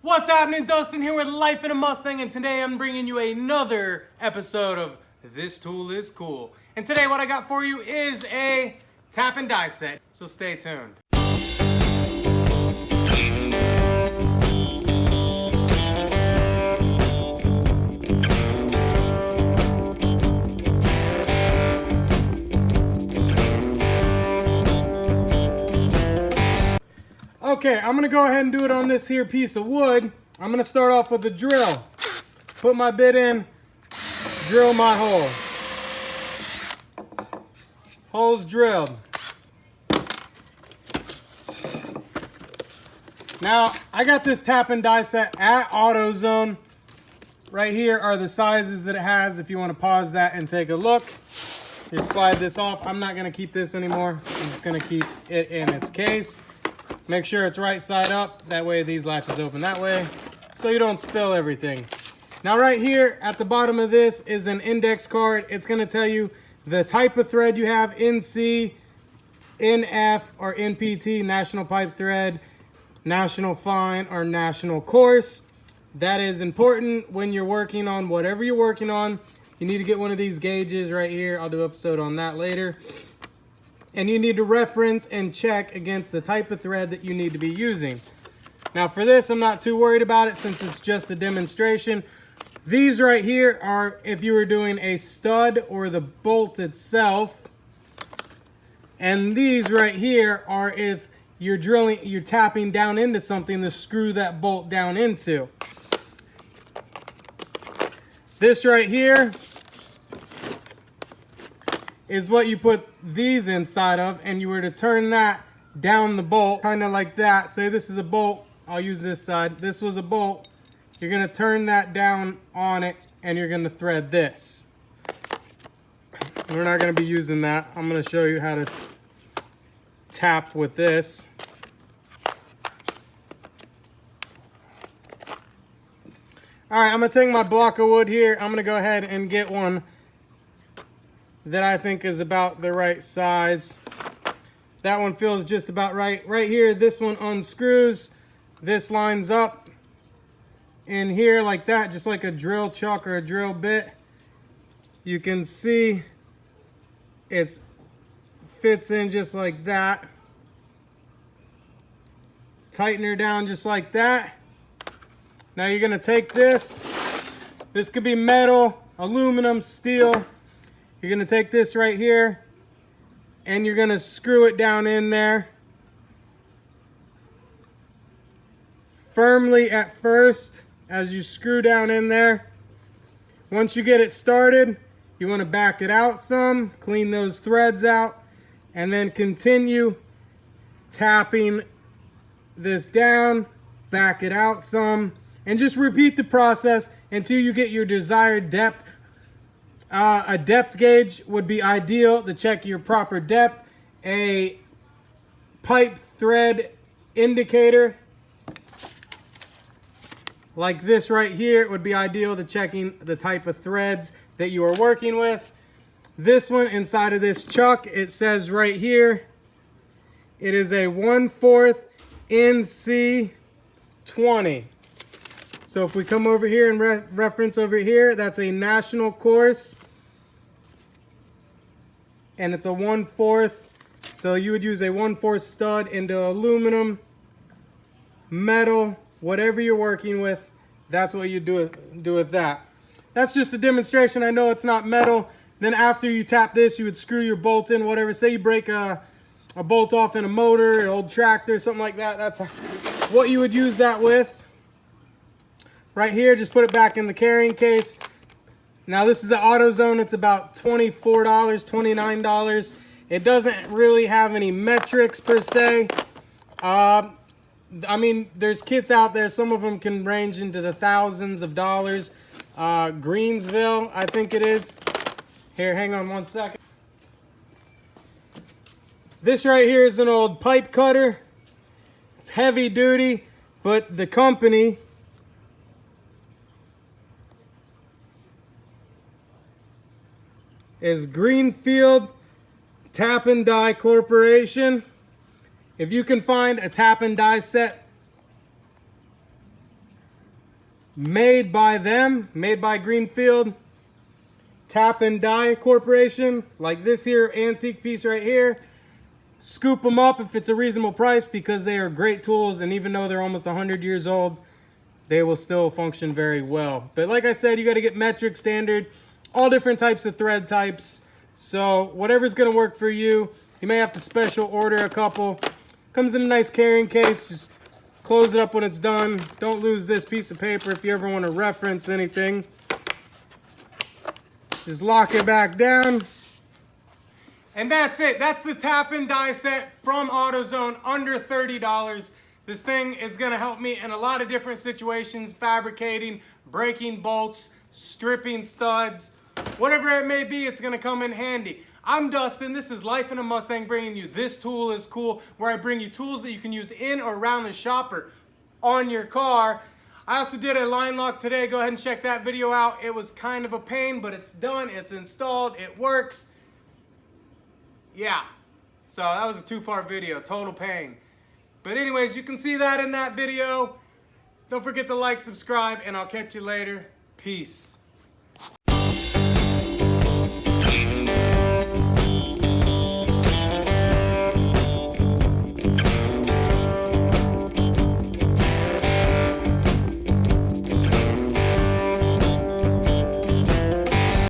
What's happening? Dustin here with Life in a Mustang, and today I'm bringing you another episode of This Tool is Cool. And today what I got for you is a tap and die set, so stay tuned. Okay, I'm gonna go ahead and do it on this here piece of wood. I'm gonna start off with the drill. Put my bit in, drill my hole. Hole's drilled. Now, I got this tap and die set at AutoZone. Right here are the sizes that it has if you want to pause that and take a look. Just slide this off. I'm not gonna keep this anymore. I'm just gonna keep it in its case. Make sure it's right side up, that way these latches open that way, so you don't spill everything. Now right here at the bottom of this is an index card. It's gonna tell you the type of thread you have, NC, NF, or NPT, National Pipe Thread, National Fine, or National Coarse. That is important when you're working on whatever you're working on. You need to get one of these gauges right here. I'll do an episode on that later. And you need to reference and check against the type of thread that you need to be using. Now for this, I'm not too worried about it since it's just a demonstration. These right here are if you were doing a stud or the bolt itself. And these right here are if you're tapping down into something to screw that bolt down into. This right here is what you put these inside of, and you were to turn that down the bolt, kind of like that. Say this is a bolt, I'll use this side. This was a bolt. You're gonna turn that down on it, and you're gonna thread this. We're not gonna be using that. I'm gonna show you how to tap with this. All right, I'm gonna take my block of wood here. I'm gonna go ahead and get one that I think is about the right size. That one feels just about right. Right here, this one unscrews. This lines up in here like that, just like a drill chuck or a drill bit. You can see it fits in just like that. Tighten her down just like that. Now you're gonna take this. This could be metal, aluminum, steel. You're gonna take this right here and you're gonna screw it down in there. Firmly at first as you screw down in there. Once you get it started, you wanna back it out some, clean those threads out, and then continue tapping this down, back it out some, and just repeat the process until you get your desired depth. A depth gauge would be ideal to check your proper depth. A pipe thread indicator like this right here would be ideal to checking the type of threads that you are working with. This one inside of this chuck, it says right here, it is a 1/4 NC 20. So if we come over here and reference over here, that's a national course. And it's a 1/4. So you would use a 1/4 stud into aluminum, metal, whatever you're working with. That's what you do with that. That's just a demonstration. I know it's not metal. Then after you tap this, you would screw your bolt in, whatever. Say you break a bolt off in a motor, an old tractor, something like that. That's what you would use that with. Right here, just put it back in the carrying case. Now this is an AutoZone. It's about $24, $29. It doesn't really have any metrics per se. I mean, there's kits out there. Some of them can range into the thousands of dollars. Greensville, I think it is. Here, hang on one second. This right here is an old pipe cutter. It's heavy duty, but the company is Greenfield Tap and Die Corporation. If you can find a tap and die set made by them, made by Greenfield Tap&Die Corporation, like this here antique piece right here. Scoop them up if it's a reasonable price, because they are great tools, and even though they're almost 100 years old, they will still function very well. But like I said, you got to get metric, standard, all different types of thread types. So whatever's going to work for you. You may have to special order a couple. Comes in a nice carrying case. Just close it up when it's done. Don't lose this piece of paper if you ever want to reference anything. Just lock it back down. And that's it. That's the tap-and-die set from AutoZone, under $30. This thing is going to help me in a lot of different situations, fabricating, breaking bolts, stripping studs, whatever it may be, it's going to come in handy. I'm Dustin. This is Life in a Mustang, bringing you This Tool is Cool, where I bring you tools that you can use in or around the shop or on your car. I also did a line lock today. Go ahead and check that video out. It was kind of a pain, but it's done. It's installed. It works. Yeah. So that was a two-part video. Total pain. But anyways, you can see that in that video. Don't forget to like, subscribe, and I'll catch you later. Peace.